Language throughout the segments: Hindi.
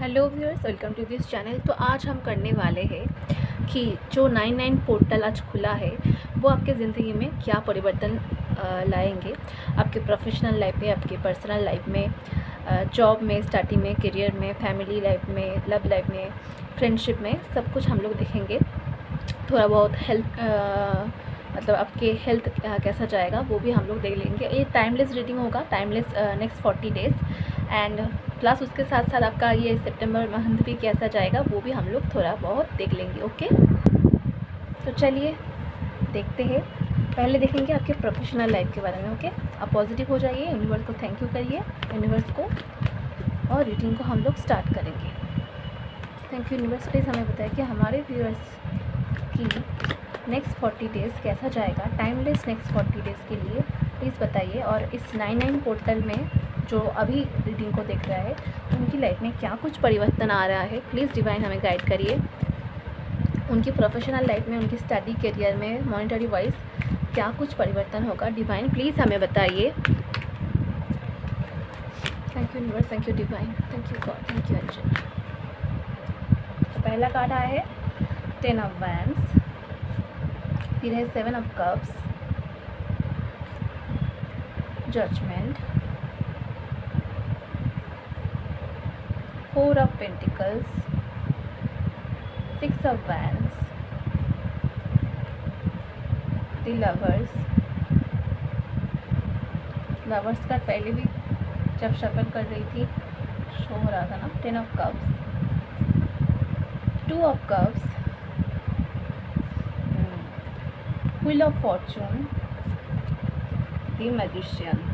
Hello viewers, welcome to this channel. तो आज हम करने वाले हैं कि जो 99 पोर्टल आज खुला है वो आपके ज़िंदगी में क्या परिवर्तन लाएंगे, आपके प्रोफेशनल लाइफ में, आपके पर्सनल लाइफ में, जॉब में, स्टडी में, करियर में, फैमिली लाइफ में, लव लाइफ में, फ्रेंडशिप में, सब कुछ हम लोग देखेंगे। थोड़ा बहुत हेल्थ मतलब आपके हेल्थ कैसा जाएगा वो भी हम लोग देख लेंगे। ये टाइमलेस रीडिंग होगा, timeless next 40 days and plus उसके साथ साथ आपका ये सितंबर मंथ भी कैसा जाएगा वो भी हम लोग थोड़ा बहुत देख लेंगे। ओके, तो चलिए देखते हैं। पहले देखेंगे आपके प्रोफेशनल लाइफ के बारे में। ओके, आप पॉजिटिव हो जाइए, यूनिवर्स को थैंक यू करिए, यूनिवर्स को, और रीडिंग को हम लोग स्टार्ट करेंगे। थैंक यू यूनिवर्स, प्लीज़ हमें बताइए कि हमारे व्यूअर्स की नेक्स्ट 40 डेज़ कैसा जाएगा, टाइमलेस नेक्स्ट 40 डेज़ के लिए प्लीज़ बताइए। और इस 99 पोर्टल में जो अभी रीडिंग को देख रहा है उनकी लाइफ में क्या कुछ परिवर्तन आ रहा है, प्लीज़ डिवाइन हमें गाइड करिए। उनकी प्रोफेशनल लाइफ में, उनकी स्टडी करियर में, मॉनिटरी वाइज क्या कुछ परिवर्तन होगा, डिवाइन प्लीज़ हमें बताइए। Thank you universe, thank you divine, thank you God, thank you angel. तो पहला कार्ड आया है 10 ऑफ वैंड्स, फिर है 7 of cups, judgement, 4 of Pentacles, 6 of Wands, the Lovers। Lovers का पहले भी जब शफल कर रही थी शो हो रहा था ना, 10 of Cups, 2 of Cups, Wheel of Fortune, the Magician।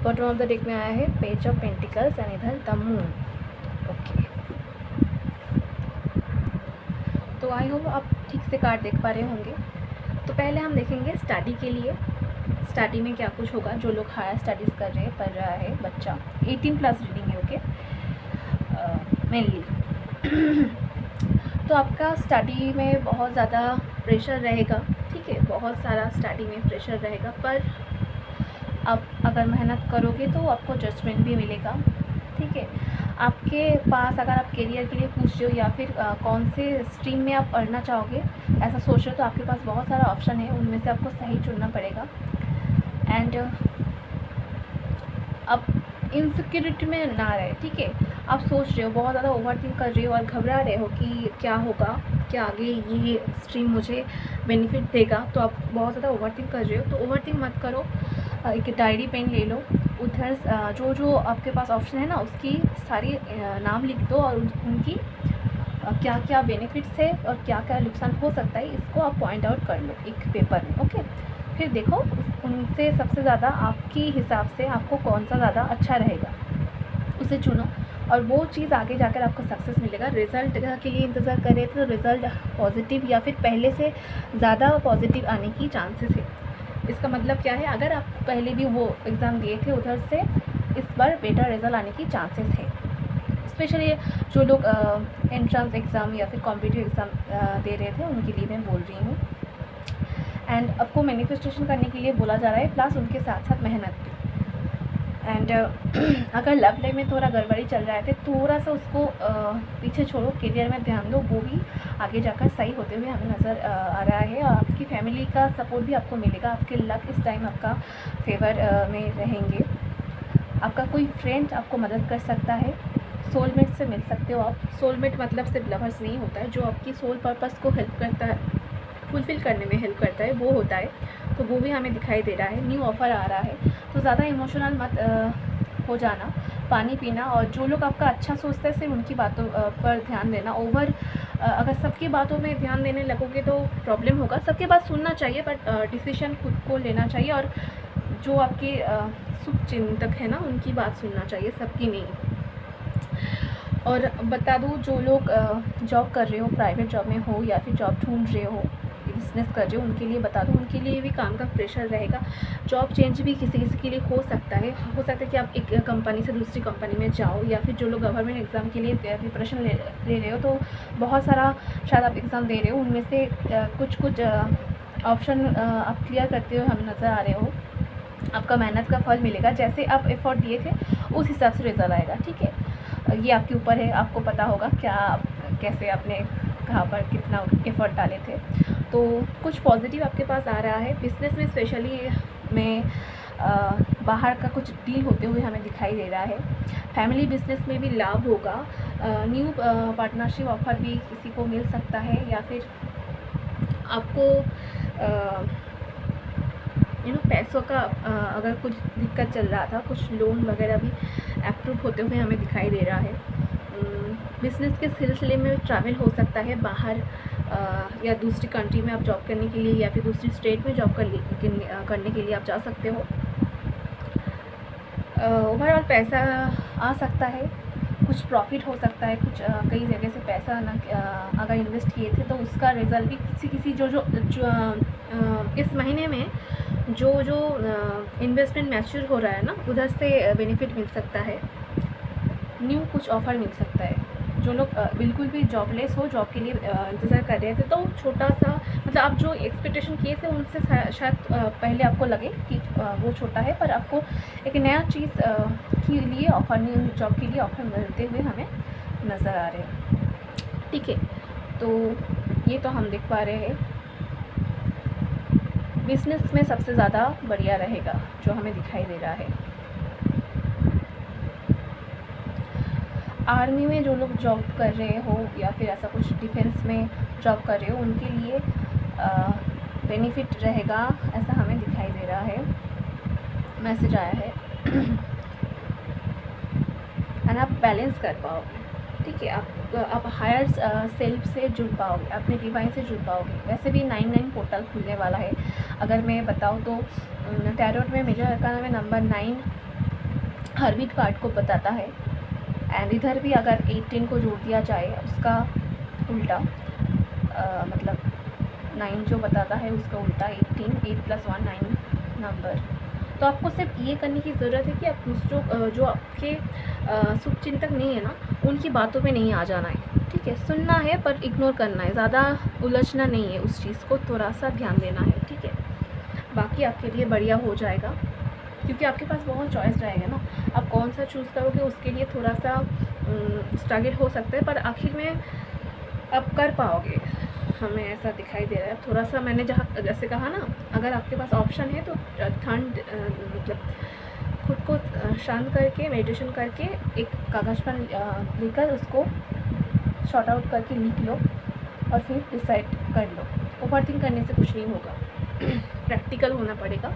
Bottom of the deck में आया है पेज ऑफ पेंटिकल्स एंड इधर द मून। ओके, तो आई होप आप ठीक से कार्ड देख पा रहे होंगे। तो पहले हम देखेंगे स्टडी के लिए, स्टडी में क्या कुछ होगा। जो लोग हायर स्टडीज़ कर रहे हैं, पढ़ रहा है बच्चा, 18+ रीडिंग है। ओके, मेनली तो आपका स्टडी में बहुत ज़्यादा प्रेशर रहेगा, ठीक है, बहुत सारा स्टडी में प्रेशर रहेगा, पर आप अगर मेहनत करोगे तो आपको जजमेंट भी मिलेगा, ठीक है। आपके पास अगर आप करियर के लिए पूछ रहे हो या फिर कौन से स्ट्रीम में आप पढ़ना चाहोगे ऐसा सोच रहे हो, तो आपके पास बहुत सारा ऑप्शन है, उनमें से आपको सही चुनना पड़ेगा। एंड आप इनसिक्योरिटी में ना रहे, ठीक है। आप सोच रहे हो, बहुत ज़्यादा ओवरथिंक कर रहे हो और घबरा रहे हो कि क्या होगा, क्या आगे ये स्ट्रीम मुझे बेनिफिट देगा, तो आप बहुत ज़्यादा ओवरथिंक कर रहे हो। तो ओवरथिंक मत करो, एक डायरी पेन ले लो, उधर जो जो आपके पास ऑप्शन है ना उसकी सारी नाम लिख दो और उनकी क्या क्या बेनिफिट्स है और क्या क्या नुकसान हो सकता है, इसको आप पॉइंट आउट कर लो एक पेपर में। ओके, फिर देखो उनसे सबसे ज़्यादा आपके हिसाब से आपको कौन सा ज़्यादा अच्छा रहेगा उसे चुनो, और वो चीज़ आगे जाकर आपको सक्सेस मिलेगा। रिज़ल्ट के लिए इंतज़ार करें तो रिज़ल्ट पॉजिटिव या फिर पहले से ज़्यादा पॉजिटिव आने की चांसेस है। इसका मतलब क्या है, अगर आप पहले भी वो एग्ज़ाम दिए थे उधर से इस बार बेटर रिज़ल्ट आने की चांसेस है। स्पेशली जो लोग एंट्रेंस एग्ज़ाम या फिर कॉम्पिटिटिव एग्ज़ाम दे रहे थे उनके लिए मैं बोल रही हूँ। एंड आपको मैनिफेस्टेशन करने के लिए बोला जा रहा है, प्लस उनके साथ साथ मेहनत भी। एंड अगर लव लाइफ में थोड़ा गड़बड़ी चल रहा है तो थोड़ा सा उसको पीछे छोड़ो, करियर में ध्यान दो, वो भी आगे जाकर सही होते हुए हमें नज़र आ रहा है। और आपकी फैमिली का सपोर्ट भी आपको मिलेगा, आपके लक इस टाइम आपका फेवर में रहेंगे। आपका कोई फ्रेंड आपको मदद कर सकता है, सोलमेट से मिल सकते हो आप। सोलमेट मतलब सिर्फ लवर्स नहीं होता है, जो आपकी सोल पर्पस को हेल्प करता है, फुलफ़िल करने में हेल्प करता है, वो होता है। तो वो भी हमें दिखाई दे रहा है, न्यू ऑफ़र आ रहा है। तो ज़्यादा इमोशनल मत हो जाना, पानी पीना, और जो लोग आपका अच्छा सोचते हैं सिर्फ उनकी बातों पर ध्यान देना। अगर सबकी बातों में ध्यान देने लगोगे तो प्रॉब्लम होगा। सबकी बात सुनना चाहिए बट डिसीजन खुद को लेना चाहिए, और जो आपके शुभ चिंतक है ना उनकी बात सुनना चाहिए, सबकी नहीं। और बता दूँ, जो लोग जॉब कर रहे हो, प्राइवेट जॉब में हो या फिर जॉब ढूंढ रहे हो, बिजनेस कर रहे हो, उनके लिए बता दूँ, उनके लिए भी काम का प्रेशर रहेगा। जॉब चेंज भी किसी किसी के लिए हो सकता है कि आप एक कंपनी से दूसरी कंपनी में जाओ, या फिर जो लोग गवर्नमेंट एग्ज़ाम के लिए प्रिपरेशन ले रहे हो, तो बहुत सारा शायद आप एग्ज़ाम दे रहे हो, उनमें से कुछ ऑप्शन आप क्लियर करते हुए हमें नज़र आ रहे हो। आपका मेहनत का फल मिलेगा, जैसे आप एफर्ट दिए थे उस हिसाब से रिजल्ट आएगा, ठीक है। ये आपके ऊपर है, आपको पता होगा क्या कैसे आपने कहाँ पर कितना एफर्ट डाले थे। तो कुछ पॉजिटिव आपके पास आ रहा है बिज़नेस में, स्पेशली में बाहर का कुछ डील होते हुए हमें दिखाई दे रहा है। फैमिली बिजनेस में भी लाभ होगा, न्यू पार्टनरशिप ऑफर भी किसी को मिल सकता है, या फिर आपको पैसों का अगर कुछ दिक्कत चल रहा था, कुछ लोन वगैरह भी अप्रूव होते हुए हमें दिखाई दे रहा है। बिज़नेस के सिलसिले में ट्रैवल हो सकता है बाहर, या दूसरी कंट्री में आप जॉब करने के लिए, या फिर दूसरी स्टेट में जॉब करने के लिए आप जा सकते हो। ओवरऑल पैसा आ सकता है, कुछ प्रॉफिट हो सकता है, कुछ कई जगह से पैसा अगर इन्वेस्ट किए थे तो उसका रिज़ल्ट भी किसी जो इस महीने में जो इन्वेस्टमेंट मैच्योर हो रहा है ना, उधर से बेनिफिट मिल सकता है, न्यू कुछ ऑफ़र मिल सकता है। जो लोग बिल्कुल भी जॉबलेस हो, जॉब के लिए इंतज़ार कर रहे थे, तो छोटा सा मतलब आप जो एक्सपेक्टेशन किए थे उनसे शायद पहले आपको लगे कि वो छोटा है, पर आपको एक नया चीज़ के लिए ऑफ़र, न्यू जॉब के लिए ऑफ़र मिलते हुए हमें नज़र आ रहे हैं। ठीक है, तो ये तो हम देख पा रहे हैं बिज़नेस में सबसे ज़्यादा बढ़िया रहेगा जो हमें दिखाई दे रहा है। आर्मी में जो लोग जॉब कर रहे हो, या फिर ऐसा कुछ डिफेंस में जॉब कर रहे हो, उनके लिए बेनिफिट रहेगा, ऐसा हमें दिखाई दे रहा है, मैसेज आया है। एंड आप बैलेंस कर पाओगे, ठीक है, आप हायर सेल्फ से जुड़ पाओगे, अपने डिवाइन से जुड़ पाओगे। वैसे भी 9 पोर्टल खुलने वाला है। अगर मैं बताऊँ तो टैरोट में मेजर अरकाना में नंबर 9 हर्मिट कार्ड को बताता है, एंड इधर भी अगर 18 को जोड़ दिया जाए उसका उल्टा, मतलब 9 जो बताता है उसका उल्टा 18, 8 + 1 9 नंबर। तो आपको सिर्फ ये करने की ज़रूरत है कि आप दूसरों जो आपके शुभचिंतक नहीं है ना, उनकी बातों पे नहीं आ जाना है, ठीक है, सुनना है पर इग्नोर करना है, ज़्यादा उलझना नहीं है, उस चीज़ को थोड़ा सा ध्यान देना है, ठीक है। बाकी आपके लिए बढ़िया हो जाएगा, क्योंकि आपके पास बहुत चॉइस रहेगा ना, आप कौन सा चूज़ करोगे उसके लिए थोड़ा सा स्ट्रगल हो सकता है, पर आखिर में आप कर पाओगे, हमें ऐसा दिखाई दे रहा है। थोड़ा सा मैंने जैसे कहा ना, अगर आपके पास ऑप्शन है तो ठंड मतलब खुद को शांत करके मेडिटेशन करके एक कागज़ पर लेकर उसको शॉर्ट आउट करके लिख लो और फिर डिसाइड कर लो। ओवरथिंक करने से कुछ नहीं होगा, प्रैक्टिकल होना पड़ेगा।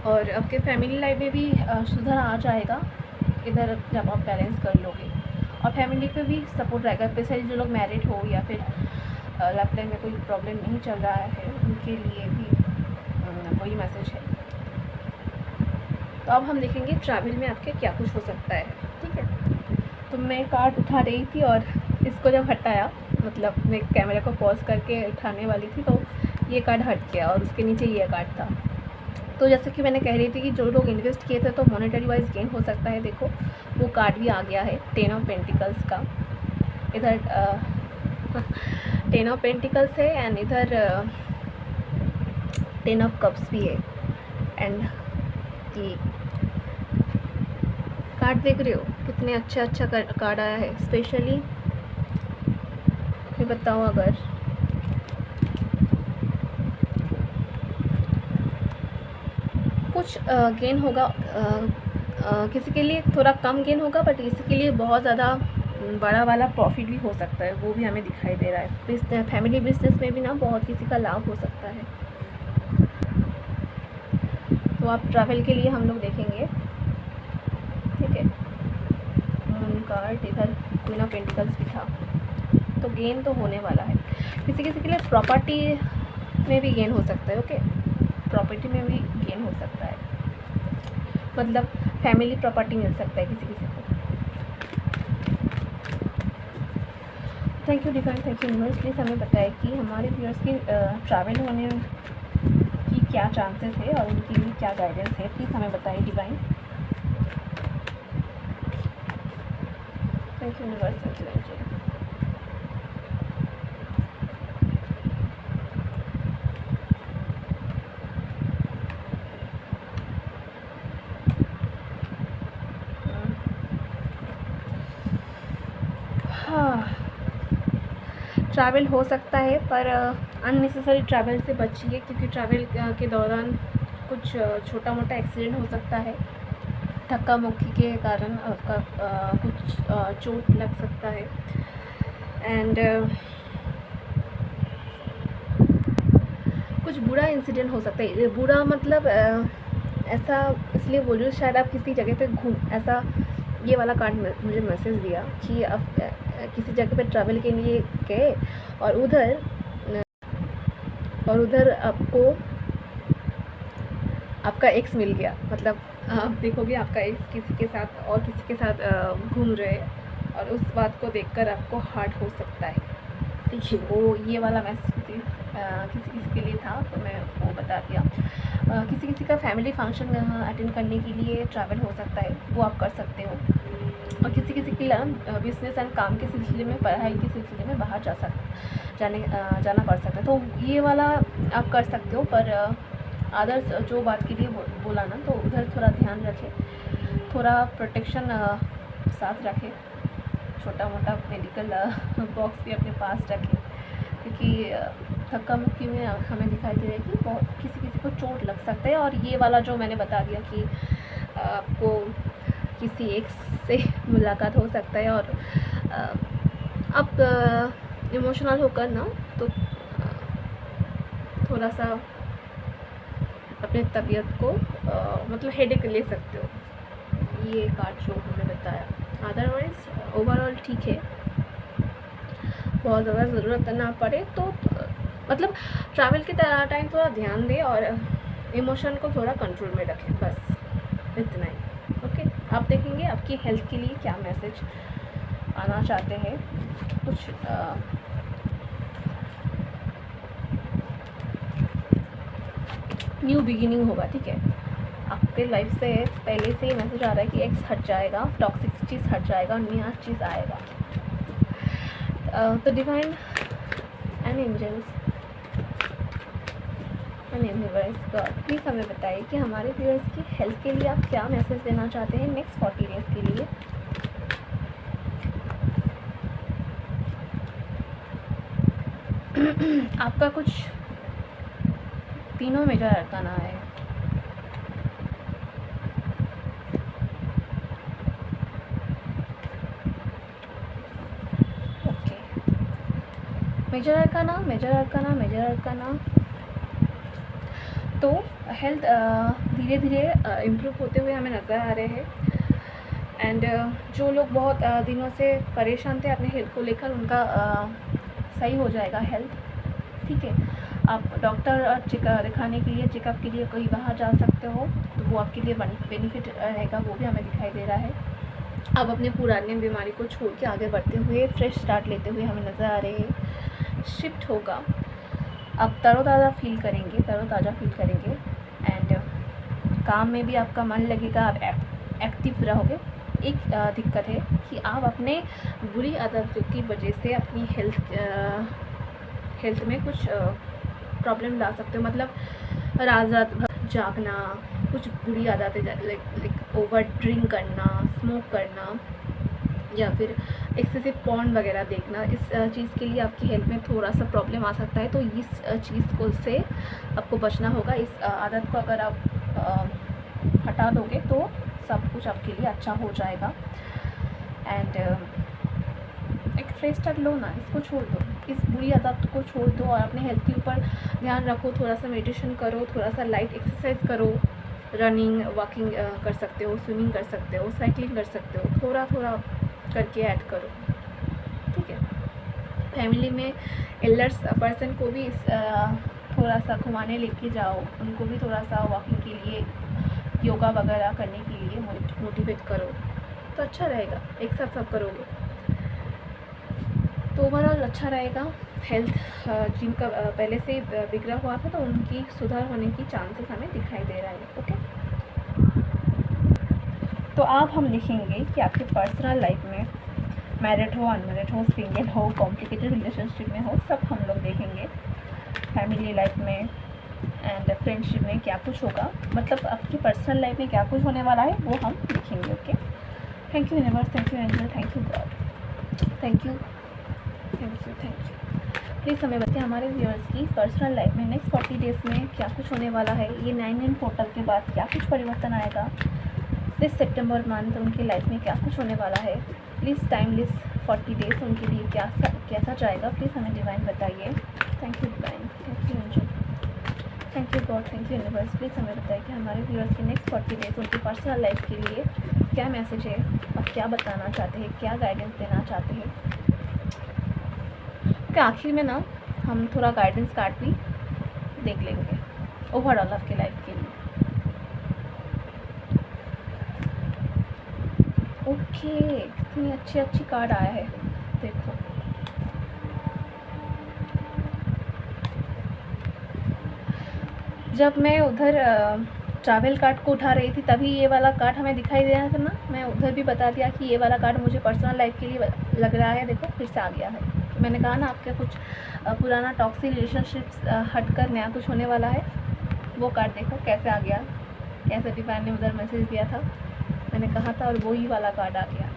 और आपके फैमिली लाइफ में भी सुधार आ जाएगा इधर जब आप बैलेंस कर लोगे, और फैमिली पे भी सपोर्ट रहेगा, स्पेशली जो लोग मैरिड हो या फिर लव लाइफ में कोई प्रॉब्लम नहीं चल रहा है, उनके लिए भी वही मैसेज है। तो अब हम देखेंगे ट्रैवल में आपके क्या कुछ हो सकता है, ठीक है। तो मैं कार्ड उठा रही थी और इसको जब हटाया, मतलब मैं कैमरा को पॉज करके उठाने वाली थी, तो ये कार्ड हट गया और उसके नीचे ये कार्ड था। तो जैसे कि मैंने कह रही थी कि जो लोग इन्वेस्ट किए थे तो मॉनेटरी वाइज गेन हो सकता है। देखो वो कार्ड भी आ गया है, 10 ऑफ पेंटिकल्स का, इधर 10 ऑफ पेंटिकल्स है, एंड इधर 10 ऑफ कप्स भी है, एंड ये कार्ड देख रहे हो कितने अच्छा कार्ड आया है। स्पेशली मैं बताऊँ, अगर कुछ गेन होगा, किसी के लिए थोड़ा कम गेन होगा, बट किसी के लिए बहुत ज़्यादा बड़ा वाला प्रॉफिट भी हो सकता है, वो भी हमें दिखाई दे रहा है। फैमिली बिजनेस में भी ना बहुत किसी का लाभ हो सकता है। तो आप ट्रैवल के लिए हम लोग देखेंगे, ठीक है। मून कार्ड, इधर क्वीन ऑफ पेंटिकल्स भी था, तो गेन तो होने वाला है। किसी के लिए प्रॉपर्टी में भी गेन हो सकता है, ओके, प्रॉपर्टी में भी गेन हो सकता है, मतलब फैमिली प्रॉपर्टी मिल सकता है किसी को। Thank you divine, thank you universe, please हमें बताएं कि हमारे व्यूअर्स की ट्रैवल होने की क्या चांसेस है और उनके लिए क्या गाइडेंस है, प्लीज़ हमें बताएं divine. Thank you universe, thank you angel. हाँ, ट्रैवल हो सकता है पर अननेसेसरी ट्रैवल से बचिए, क्योंकि ट्रैवल के दौरान कुछ छोटा मोटा एक्सीडेंट हो सकता है। धक्का मुक्की के कारण आपका कुछ चोट लग सकता है। एंड कुछ बुरा इंसिडेंट हो सकता है। बुरा मतलब ऐसा इसलिए बोल रही हूँ, शायद आप किसी जगह पे ऐसा ये वाला कार्ड मुझे मैसेज दिया कि आप किसी जगह पे ट्रैवल के लिए गए और उधर आपको आपका एक्स मिल गया। मतलब आप देखोगे आपका एक्स किसी के साथ घूम रहे, और उस बात को देखकर आपको हर्ट हो सकता है। देखिए, वो ये वाला मैसेज किसी के लिए था, तो मैं वो बता दिया। किसी का फैमिली फंक्शन अटेंड करने के लिए ट्रैवल हो सकता है, वो आप कर सकते हो। और किसी के लिए बिजनेस एंड काम के सिलसिले में, पढ़ाई के सिलसिले में बाहर जाना पड़ सकता है, तो ये वाला आप कर सकते हो। पर अदर्स जो बात के लिए बोला ना, तो उधर थोड़ा ध्यान रखें, थोड़ा प्रोटेक्शन साथ रखें, छोटा मोटा मेडिकल बॉक्स भी अपने पास रखें, क्योंकि धक्का मुक्की में हमें दिखाई दे रहा है कि बहुत किसी को चोट लग सकता है। और ये वाला जो मैंने बता दिया कि आपको किसी एक से मुलाकात हो सकता है, और आप इमोशनल होकर ना, तो थोड़ा सा अपने तबीयत को मतलब हेडेक ले सकते हो। ये कार्ड जो हमने बताया, अदरवाइज़ ओवरऑल ठीक है। बहुत ज़्यादा ज़रूरत ना पड़े तो मतलब ट्रैवल के टाइम थोड़ा ध्यान दें और इमोशन को थोड़ा कंट्रोल में रखें, बस इतना ही। ओके, आप देखेंगे आपकी हेल्थ के लिए क्या मैसेज आना चाहते हैं। कुछ न्यू बिगिनिंग होगा, ठीक है। आपके लाइफ से पहले से ही मैसेज आ रहा है कि एक्स हट जाएगा, टॉक्सिक चीज़ हट जाएगा और नया चीज़ आएगा। तो divine and angels and universe God, please हमें बताइए कि हमारे व्यूअर्स की हेल्थ के लिए आप क्या मैसेज देना चाहते हैं नेक्स्ट 40 डेज़ के लिए। आपका कुछ तीनों मेजर अरकाना है। Okay, major arcana. तो हेल्थ धीरे धीरे इम्प्रूव होते हुए हमें नज़र आ रहे हैं। एंड जो लोग बहुत दिनों से परेशान थे अपने हेल्थ को लेकर, उनका सही हो जाएगा हेल्थ, ठीक है। आप डॉक्टर दिखाने के लिए, चेकअप के लिए कहीं बाहर जा सकते हो, तो वो आपके लिए बेनिफिट रहेगा, वो भी हमें दिखाई दे रहा है। आप अपने पुराने बीमारी को छोड़ के आगे बढ़ते हुए फ्रेश स्टार्ट लेते हुए हमें नज़र आ रहे हैं। शिफ्ट होगा, आप तरोताज़ा फील करेंगे एंड काम में भी आपका मन लगेगा, आप एक्टिव रहोगे। एक दिक्कत है कि आप अपने बुरी आदतों की वजह से अपनी हेल्थ में कुछ प्रॉब्लम ला सकते हो। मतलब रात भर जागना, कुछ बुरी आदतें लाइक ओवर ड्रिंक करना, स्मोक करना, या फिर एक्सेसिव पॉर्न वगैरह देखना, इस चीज़ के लिए आपकी हेल्थ में थोड़ा सा प्रॉब्लम आ सकता है। तो इस चीज़ को से आपको बचना होगा। इस आदत को अगर आप हटा दोगे तो सब कुछ आपके लिए अच्छा हो जाएगा। एंड एक फ्रेश स्टार्ट लो ना, इसको छोड़ दो, इस बुरी आदत को छोड़ दो और अपने हेल्थ के ऊपर ध्यान रखो। थोड़ा सा मेडिटेशन करो, थोड़ा सा लाइट एक्सरसाइज करो, रनिंग वॉकिंग कर सकते हो, स्विमिंग कर सकते हो, साइकिलिंग कर सकते हो, थोड़ा थोड़ा करके ऐड करो, ठीक है। फैमिली में एल्डर्स पर्सन को भी थोड़ा सा घुमाने लेके जाओ, उनको भी थोड़ा सा वॉकिंग के लिए, योगा वगैरह करने के लिए मोटिवेट करो, तो अच्छा रहेगा। एक साथ सब करोगे तो ओवरऑल अच्छा रहेगा। हेल्थ जिनका पहले से बिगड़ा हुआ था, तो उनकी सुधार होने की चांसेस हमें दिखाई दे रहा है। ओके, तो अब हम लिखेंगे कि आपके पर्सनल लाइफ में, मैरिड हो, अनमैरिड हो, सिंगल हो, कॉम्प्लिकेटेड रिलेशनशिप में हो, सब हम लोग देखेंगे। फैमिली लाइफ में एंड फ्रेंडशिप में क्या कुछ होगा, मतलब आपकी पर्सनल लाइफ में क्या कुछ होने वाला है, वो हम लिखेंगे। Okay, thank you universe, thank you angel, thank you God. Thank you, thank you, thank you. Please हमें बताइए हमारे व्यूअर्स की पर्सनल लाइफ में नेक्स्ट 40 डेज़ में क्या कुछ होने वाला है। ये 9/9 पोर्टल के बाद क्या कुछ परिवर्तन आएगा। दिस सितंबर मंथ उनकी लाइफ में क्या कुछ होने वाला है। प्लीज़ टाइमलेस 40 डेज़ उनके लिए कैसा जाएगा, प्लीज़ हमें डिवाइन बताइए। Thank you divine, thank you angel, thank you God, thank you universe. Please हमें बताइए कि हमारे व्यूअर्स की नेक्स्ट 40 डेज़ उनकी पर्सनल लाइफ के लिए क्या मैसेज है और क्या बताना चाहते हैं, क्या गाइडेंस देना चाहते हैं। तो आखिर में ना हम थोड़ा गाइडेंस कार्ड भी देख लेंगे ओवरऑल आपके लाइफ के लिए। ओके, कितनी अच्छी अच्छी कार्ड आया है, देखो। जब मैं उधर ट्रैवल कार्ड को उठा रही थी तभी ये वाला कार्ड हमें दिखाई दे रहा था ना। मैं उधर भी बता दिया कि ये वाला कार्ड मुझे पर्सनल लाइफ के लिए लग रहा है। देखो फिर से आ गया है। तो मैंने कहा ना आपके कुछ पुराना टॉक्सिक रिलेशनशिप्स हटकर नया कुछ होने वाला है। वो कार्ड देखो कैसे आ गया, कैसे डिवाइन ने उधर मैसेज दिया था, मैंने कहा था और वो ही वाला कार्ड आ गया।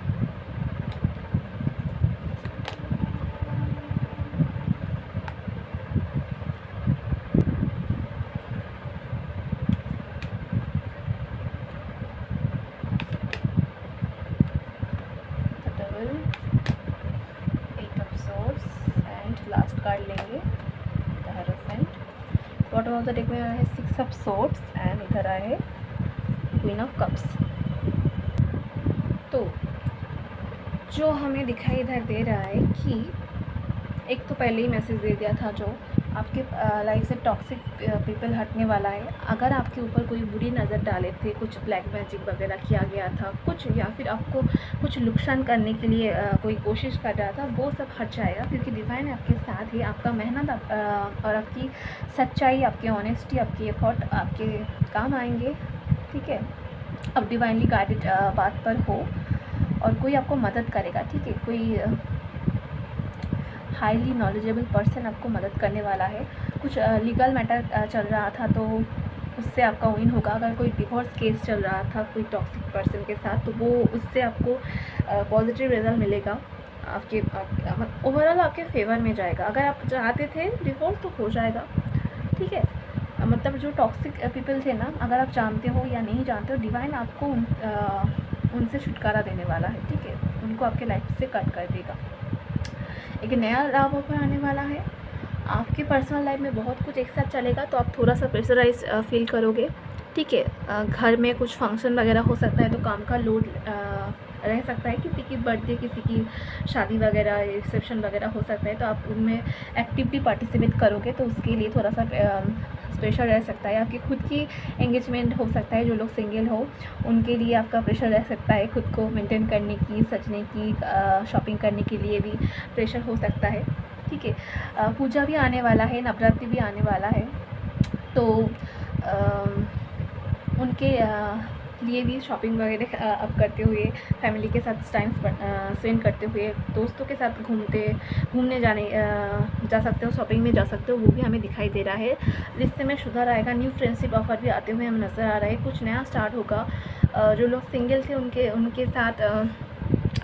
लास्ट कार्ड लेंगे बॉटम ऑफ द डेक में आया है 6 ऑफ सोर्ड्स एंड इधर आया है क्वीन ऑफ कप्स। तो जो हमें दिखाई इधर दे रहा है कि एक तो पहले ही मैसेज दे दिया था जो आपके लाइफ से टॉक्सिक पीपल हटने वाला है। अगर आपके ऊपर कोई बुरी नज़र डाले थे, कुछ ब्लैक मैजिक वगैरह किया गया था कुछ, या फिर आपको कुछ नुकसान करने के लिए कोई कोशिश कर रहा था, वो सब हट जाएगा क्योंकि डिवाइन आपके साथ ही। आपका मेहनत और आपकी सच्चाई, आपकी ऑनेस्टी, आपकी एफर्ट आपके काम आएंगे, ठीक है। अब डिवाइनली गाइडेड बात पर हो और कोई आपको मदद करेगा, ठीक है। कोई हाईली नॉलेजेबल पर्सन आपको मदद करने वाला है। कुछ लीगल मैटर चल रहा था तो उससे आपका विन होगा। अगर कोई डिवोर्स केस चल रहा था कोई टॉक्सिक पर्सन के साथ तो वो उससे आपको पॉजिटिव रिजल्ट मिलेगा। आपके ओवरऑल आपके फेवर में जाएगा। अगर आप चाहते थे डिवोर्स तो हो जाएगा, ठीक है। मतलब जो टॉक्सिक पीपल थे ना, अगर आप जानते हो या नहीं जानते हो, डिवाइन आपको उनसे छुटकारा देने वाला है, ठीक है। उनको आपके लाइफ से कट कर देगा। एक नया लाभ ऑफर आने वाला है। आपकी पर्सनल लाइफ में बहुत कुछ एक साथ चलेगा तो आप थोड़ा सा प्रेशराइज फील करोगे, ठीक है। घर में कुछ फंक्शन वगैरह हो सकता है तो काम का लोड रह सकता है। किसी की बर्थडे, किसी की शादी वगैरह, रिसेप्शन वगैरह हो सकता है तो आप उनमें एक्टिवली पार्टिसिपेट करोगे तो उसके लिए थोड़ा सा प्रेशर रह सकता है। आपकी खुद की एंगेजमेंट हो सकता है, जो लोग सिंगल हो उनके लिए आपका प्रेशर रह सकता है। खुद को मेंटेन करने की, सजने की, शॉपिंग करने के लिए भी प्रेशर हो सकता है, ठीक है। पूजा भी आने वाला है, नवरात्रि भी आने वाला है तो उनके लिए भी शॉपिंग वगैरह अब करते हुए, फैमिली के साथ टाइम स्पेंड करते हुए, दोस्तों के साथ घूमने जा सकते हो, शॉपिंग में जा सकते हो, वो भी हमें दिखाई दे रहा है। रिश्ते में सुधार आएगा। न्यू फ्रेंडशिप ऑफर भी आते हुए हमें नज़र आ रहा है। कुछ नया स्टार्ट होगा। जो लोग सिंगल थे उनके साथ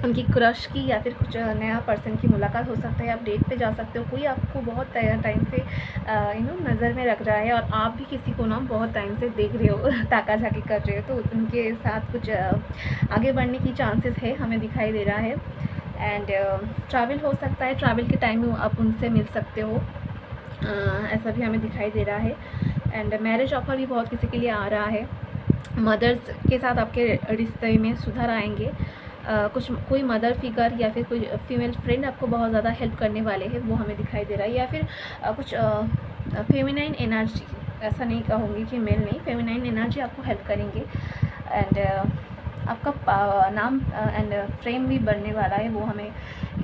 उनकी क्रश की या फिर कुछ नया पर्सन की मुलाकात हो सकता है। आप डेट पे जा सकते हो। कोई आपको बहुत टाइम से नज़र में रख रहा है और आप भी किसी को ना बहुत टाइम से देख रहे हो, ताका झाकी कर रहे हो, तो उनके साथ कुछ आगे बढ़ने की चांसेस है, हमें दिखाई दे रहा है। एंड ट्रैवल हो सकता है, ट्रैवल के टाइम में आप उनसे मिल सकते हो, ऐसा भी हमें दिखाई दे रहा है। एंड मैरिज ऑफर भी बहुत किसी के लिए आ रहा है। मदर्स के साथ आपके रिश्ते में सुधार आएंगे। कोई मदर फिगर या फिर कोई फीमेल फ्रेंड आपको बहुत ज़्यादा हेल्प करने वाले हैं, वो हमें दिखाई दे रहा है। या फिर कुछ फेमिनाइन एनर्जी, ऐसा नहीं कहूँगी कि मेल नहीं, फेमिनाइन एनर्जी आपको हेल्प करेंगे। एंड आपका नाम एंड फ्रेम भी बनने वाला है, वो हमें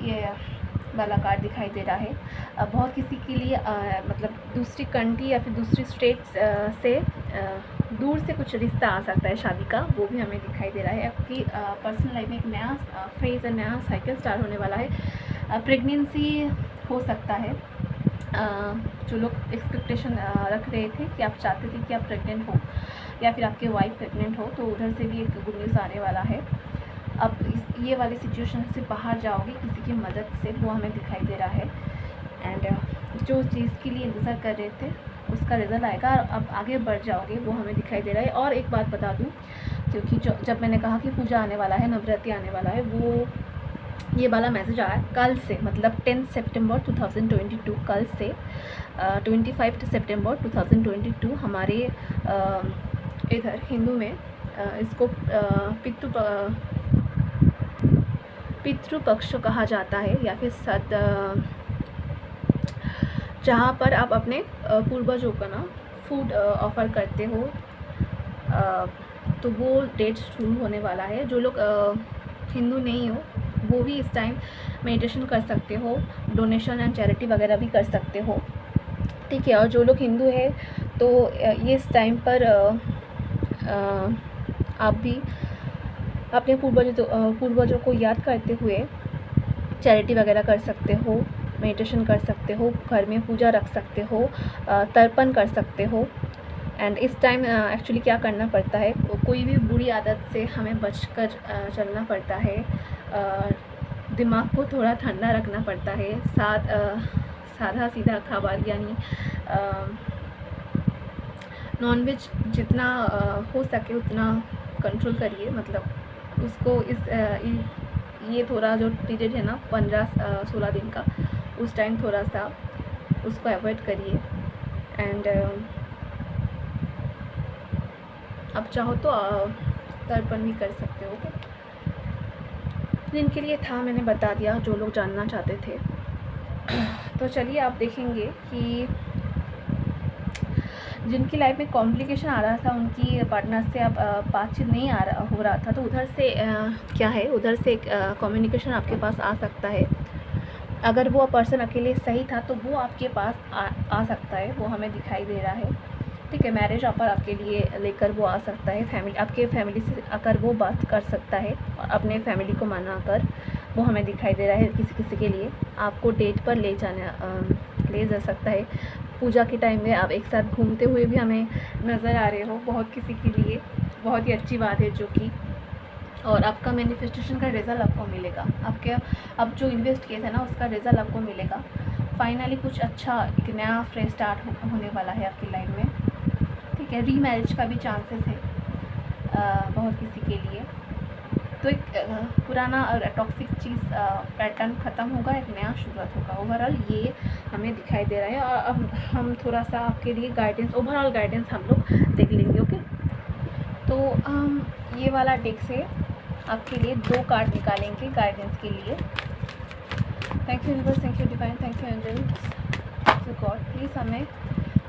ये वाला कार्ड दिखाई दे रहा है। बहुत किसी के लिए मतलब दूसरी कंट्री या फिर दूसरी स्टेट से दूर से कुछ रिश्ता आ सकता है शादी का, वो भी हमें दिखाई दे रहा है। आपकी पर्सनल लाइफ में एक नया फेज और नया साइकिल स्टार्ट होने वाला है। प्रेगनेंसी हो सकता है। जो लोग एक्सपेक्टेशन रख रहे थे कि आप चाहते थे कि आप प्रेग्नेंट हो या फिर आपके वाइफ प्रेग्नेंट हो, तो उधर से भी एक गुड न्यूज़ आने वाला है। अब ये वाली सिचुएशन से बाहर जाओगे किसी की मदद से, वो हमें दिखाई दे रहा है। एंड जो चीज़ के लिए इंतज़ार कर रहे थे उसका रिज़ल्ट आएगा, अब आगे बढ़ जाओगे, वो हमें दिखाई दे रहा है। और एक बात बता दूँ, क्योंकि जब मैंने कहा कि पूजा आने वाला है, नवरात्रि आने वाला है, वो ये वाला मैसेज आया कल से, मतलब 10 सितंबर 2022, कल से 25 सितंबर 2022 हमारे इधर हिंदू में इसको पितृपक्ष कहा जाता है, या फिर जहाँ पर आप अपने पूर्वजों का ना फूड ऑफ़र करते हो, तो वो डेट शुरू होने वाला है। जो लोग हिंदू नहीं हो वो भी इस टाइम मेडिटेशन कर सकते हो, डोनेशन एंड चैरिटी वगैरह भी कर सकते हो, ठीक है। और जो लोग हिंदू है तो ये इस टाइम पर आप भी अपने पूर्वजों को याद करते हुए चैरिटी वगैरह कर सकते हो, मेडिटेशन कर सकते हो, घर में पूजा रख सकते हो, तर्पण कर सकते हो। एंड इस टाइम एक्चुअली क्या करना पड़ता है, कोई भी बुरी आदत से हमें बचकर चलना पड़ता है, दिमाग को थोड़ा ठंडा रखना पड़ता है, सादा सीधा खाबार, यानी नॉनवेज जितना हो सके उतना कंट्रोल करिए, मतलब उसको ये थोड़ा जो पीरियड है ना 15-16 दिन का, उस टाइम थोड़ा सा उसको अवॉइड करिए। एंड आप चाहो तो तर्पण भी कर सकते हो, ओके। जिनके लिए था मैंने बता दिया, जो लोग जानना चाहते थे। तो चलिए आप देखेंगे कि जिनकी लाइफ में कॉम्प्लिकेशन आ रहा था, उनकी पार्टनर से अब बातचीत नहीं हो रहा था, तो उधर से क्या है, उधर से कम्युनिकेशन आपके पास आ सकता है। अगर वो पर्सन अकेले सही था तो वो आपके पास आ सकता है, वो हमें दिखाई दे रहा है, ठीक है। मैरिज ऑफर आपके लिए लेकर वो आ सकता है, आपके फैमिली से अगर वो बात कर सकता है, और अपने फैमिली को मना कर, वो हमें दिखाई दे रहा है। किसी के लिए आपको डेट पर ले जा सकता है। पूजा के टाइम में आप एक साथ घूमते हुए भी हमें नज़र आ रहे हो, बहुत किसी के लिए बहुत ही अच्छी बात है जो कि, और आपका मैनिफेस्टेशन का रिज़ल्ट आपको मिलेगा। आपके अब जो इन्वेस्ट किए थे ना उसका रिज़ल्ट आपको मिलेगा। फाइनली कुछ अच्छा, एक नया फ्रेश स्टार्ट होने वाला है आपकी लाइफ में, ठीक है। रीमैरिज का भी चांसेस है बहुत किसी के लिए। तो एक पुराना और टॉक्सिक चीज़ पैटर्न ख़त्म होगा, एक नया शुरुआत होगा। ओवरऑल ये हमें दिखाई दे रहा है। और अब हम थोड़ा सा आपके लिए गाइडेंस, ओवरऑल गाइडेंस हम लोग देख लेंगे, ओके। तो ये वाला डेक से आपके लिए 2 कार्ड निकालेंगे गाइडेंस के लिए। Thank you universe, thank you divine, thank you angel, thank you God. Please हमें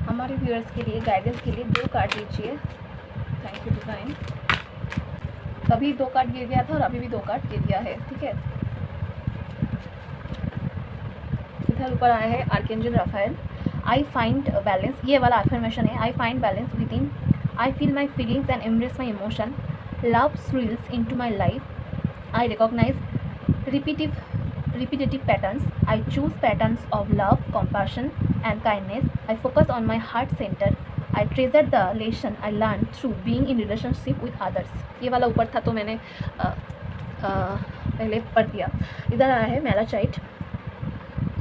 हमारे व्यूअर्स के लिए गाइडेंस के लिए 2 कार्ड दीजिए। Thank you divine. तभी 2 कार्ड गिर गया था और अभी भी 2 कार्ड गिर गया है, ठीक है। इधर ऊपर आया है archangel Raphael. I find balance, ये वाला अफर्मेशन है। I find balance within, I feel my feelings and embrace my emotion, love thrills into my life, I recognise repetitive patterns, I choose patterns of love, compassion and kindness, I focus on my heart center, I treasure the relation I learned through being in relationship with others। ये वाला ऊपर था तो मैंने पहले पढ़ दिया। इधर आया है malachite.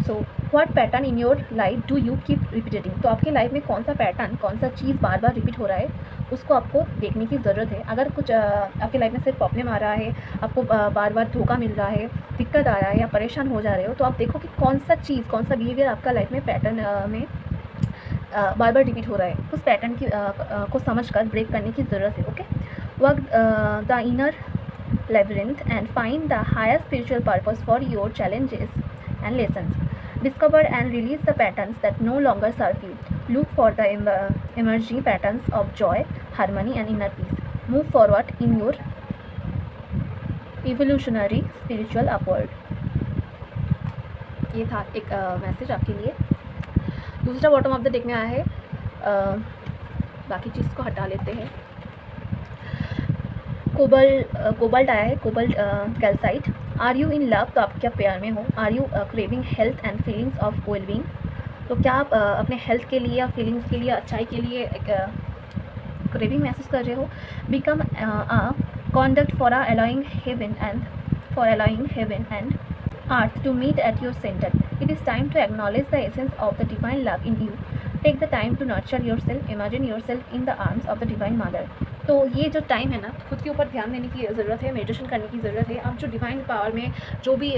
So what pattern in your life do you keep repeating, तो आपकी लाइफ में कौन सा पैटर्न, कौन सा चीज़ बार बार रिपीट हो रहा है, उसको आपको देखने की ज़रूरत है। अगर कुछ आपकी लाइफ में सिर्फ प्रॉब्लम आ रहा है, आपको बार बार धोखा मिल रहा है, दिक्कत आ रहा है या परेशान हो जा रहे हो, तो आप देखो कि कौन सा चीज़, कौन सा बिहेवियर आपका लाइफ में पैटर्न में बार बार रिपीट हो रहा है। उस पैटर्न की को समझकर ब्रेक करने की ज़रूरत है, okay. Work the inner labyrinth and find the higher spiritual purpose for your challenges and lessons. Discover and release the patterns that no longer serve you. Look for the emerging patterns of joy, harmony and inner peace. Move forward in your evolutionary spiritual upward. ये था एक मैसेज आपके लिए। दूसरा बॉटम ऑफ द डेक में आया है, बाकी चीज़ को हटा लेते हैं। कोबाल्ट आया है, cobalt calcite. Are you in love, तो आप क्या प्यार में हो। Are you craving health and feelings of wellbeing, तो क्या आप अपने हेल्थ के लिए या फीलिंग्स के लिए, अच्छाई के लिए एक क्रेविंग महसूस कर रहे हो। Become a conduct for allowing heaven and for allowing heaven and earth to meet at your center. It is time to acknowledge the essence of the divine love in you. Take the time to nurture yourself. Imagine yourself in the arms of the divine mother. तो ये जो टाइम है ना, खुद के ऊपर ध्यान देने की ज़रूरत है, मेडिटेशन करने की ज़रूरत है। आप जो डिवाइन पावर में जो भी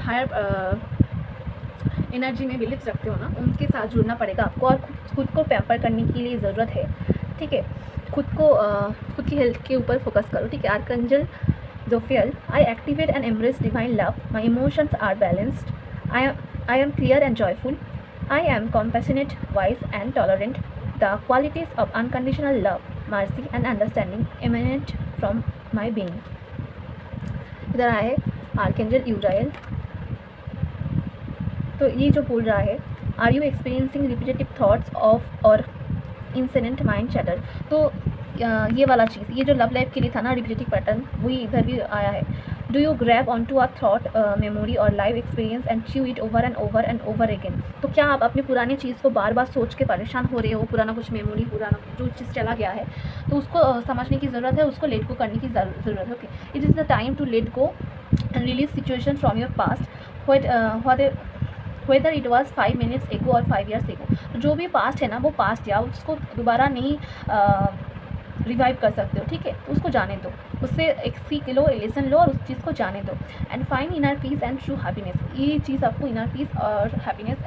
हायर एनर्जी में बिलीव रखते हो ना, उनके साथ जुड़ना पड़ेगा आपको, और खुद को पैम्पर करने के लिए ज़रूरत है, ठीक है। खुद की हेल्थ के ऊपर फोकस करो, ठीक है। Archangel Jophiel, I activate and embrace divine love. My emotions are balanced. I am clear and joyful. I am compassionate, wise and tolerant. The qualities of unconditional love, mercy and understanding emanate from my being. इधर आया है आर्कएंजल यूराइल। तो ये जो बोल रहा है, are you experiencing repetitive thoughts of और इंसिडेंट माइंड चैटर। तो ये वाला चीज़, ये जो लव लाइफ के लिए था ना रिपीटेटिव पैटर्न, वही इधर भी आया है। Do you grab on to a thought memory और live experience and chew it over and over and over again. तो क्या आप अपनी पुरानी चीज़ को बार बार सोच के परेशान हो रहे हो, पुराना कुछ मेमोरी, पुराना जो चीज़ चला गया है, तो उसको समझने की ज़रूरत है, उसको लेट गो करने की ज़रूरत है। Okay, it is the time to let go and release situation from your past, whether it was 5 minutes एगो और 5 years एगो। जो भी पास्ट है ना, वो पास्ट या उसको दोबारा नहीं रिवाइव कर सकते हो, ठीक है। उसको जाने दो, उससे एक सीख लो, लेसन लो और उस चीज़ को जाने दो। And find inner peace and true happiness. ये चीज़ आपको इनर पीस और हैप्पीनेस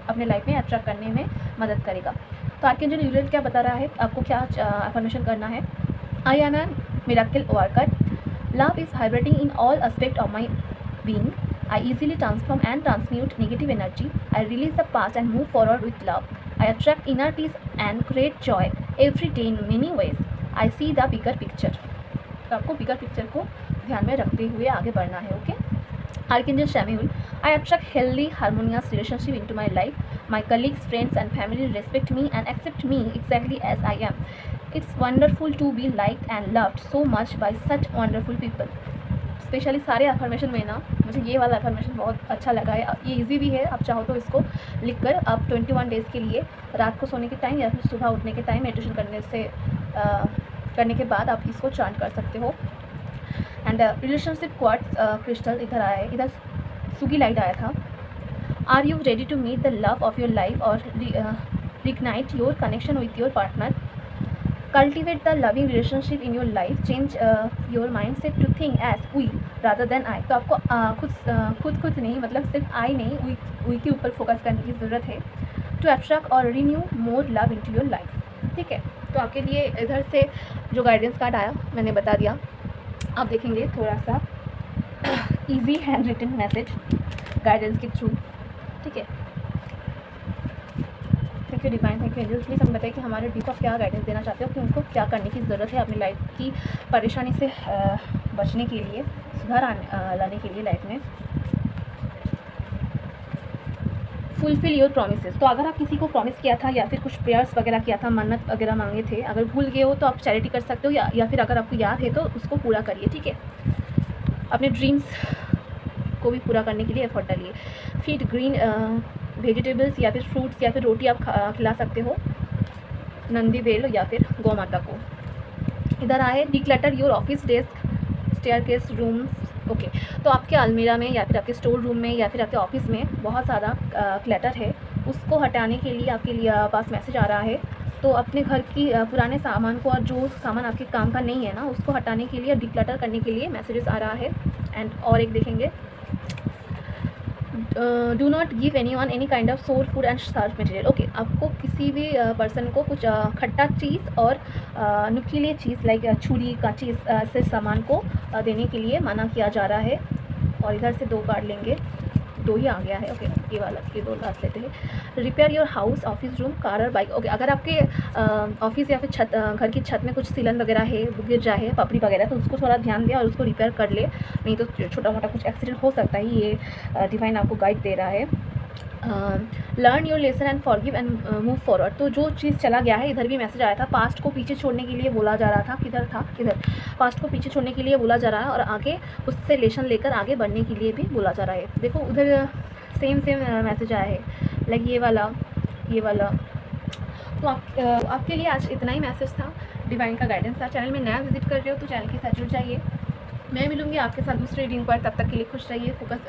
अपने लाइफ में अट्रैक्ट करने में मदद करेगा। तो आर्कएंजल यूरियल क्या बता रहा है, आपको क्या अफर्मेशन करना है। I am an miracle worker, love is vibrating in all aspect of my being, I easily transform and transmute negative energy. I release the past and move forward with love. I attract inner peace and create joy every day in many ways. I see the bigger picture. तो आपको बिगर पिक्चर को ध्यान में रखते हुए आगे बढ़ना है, okay. Archangel Chamuel, I attract healthy, harmonious relationship into my life. My colleagues, friends and family respect me and accept me exactly as I am. It's wonderful to be liked and loved so much by such wonderful people. Specially सारे अफर्मेशन में ना मुझे ये वाला अफर्मेशन बहुत अच्छा लगा है। ये इजी भी है, आप चाहो तो इसको लिखकर आप 21 डेज़ के लिए रात को सोने के टाइम या फिर सुबह उठने के टाइम मेडिटेशन करने के बाद आप इसको चांट कर सकते हो। एंड रिलेशनशिप क्वार्ट्ज क्रिस्टल इधर आया है, इधर सुगी लाइट आया था। Are you ready to meet the love of your life और reignite your connection with your partner. Cultivate the loving relationship in your life. Change your mindset to think as we rather than I. तो आपको खुद नहीं, मतलब सिर्फ I नहीं, we के ऊपर फोकस करने की ज़रूरत है। To attract or renew more love into your life, ठीक है। तो आपके लिए इधर से जो गाइडेंस कार्ड आया मैंने बता दिया। आप देखेंगे थोड़ा सा easy hand written message guidance के थ्रू, ठीक है। Thank you divine, thank you angels. Please हमें बताइए कि हमारे डी को क्या गाइडेंस देना चाहते हो, कि उनको क्या करने की ज़रूरत है अपनी लाइफ की परेशानी से बचने के लिए, सुधार लाने के लिए लाइफ में। Fulfil your promises. तो अगर आप किसी को प्रॉमिस किया था या फिर कुछ प्रेयर्स वगैरह किया था, मन्नत वगैरह मांगे थे, अगर भूल गए हो तो आप चैरिटी कर सकते हो, या फिर अगर आपको याद है तो उसको पूरा करिए, ठीक है। अपने ड्रीम्स को भी पूरा करने के लिए एफर्ट डालिए। फीड ग्रीन वेजिटेबल्स या फिर फ्रूट्स या फिर रोटी आप खिला सकते हो नंदी बेल या फिर गौ माता को। इधर आए declutter your office desk, staircase, rooms, okay. तो आपके अलमीरा में या फिर आपके स्टोर रूम में या फिर आपके ऑफिस में बहुत ज़्यादा क्लटर है, उसको हटाने के लिए आपके लिए पास मैसेज आ रहा है। तो अपने घर की पुराने सामान को और जो सामान आपके काम का नहीं है ना, उसको हटाने के लिए, डिक्लटर करने के लिए मैसेजेस आ रहा है। एंड और एक देखेंगे, do not give anyone any kind of sour food and sharp material, okay. आपको किसी भी पर्सन को कुछ खट्टा चीज़ और नुकीले चीज़ लाइक छुरी कांची से सामान को देने के लिए मना किया जा रहा है। और इधर से 2 कार्ड लेंगे, 2 ही आ गया है, ओके। ये वाला, ये 2 लास्ट लेते हैं। Repair your house, office room, car और बाइक, ओके। अगर आपके ऑफिस या फिर घर की छत में कुछ सीलन वगैरह है, गिर जाए पपड़ी वगैरह, तो उसको थोड़ा ध्यान दें और उसको रिपेयर कर ले, नहीं तो छोटा मोटा कुछ एक्सीडेंट हो सकता है। ये डिवाइन आपको गाइड दे रहा है। Learn your lesson and forgive and move forward. तो जो चीज़ चला गया है, इधर भी मैसेज आया था, पास्ट को पीछे छोड़ने के लिए बोला जा रहा था। किधर पास्ट को पीछे छोड़ने के लिए बोला जा रहा है और आगे उससे लेसन लेकर आगे बढ़ने के लिए भी बोला जा रहा है। देखो उधर सेम मैसेज आया है, लाइक ये वाला। तो आपके लिए आज इतना ही मैसेज था, डिवाइन का गाइडेंस था। चैनल में नया विजिट कर रहे हो तो चैनल के साथ जुड़ जाइए। मैं मिलूँगी आपके साथ दूसरी रीडिंग पर। तब तक के लिए खुश रहिए, फोकस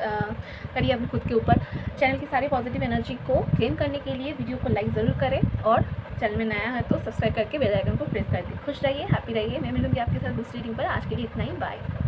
करिए अपने खुद के ऊपर। चैनल की सारी पॉजिटिव एनर्जी को क्लेम करने के लिए वीडियो को लाइक ज़रूर करें और चैनल में नया है तो सब्सक्राइब करके बेल आइकन को प्रेस कर दें। खुश रहिए, हैप्पी रहिए। मैं मिलूँगी आपके साथ दूसरी रीडिंग पर। आज के लिए इतना ही, बाय।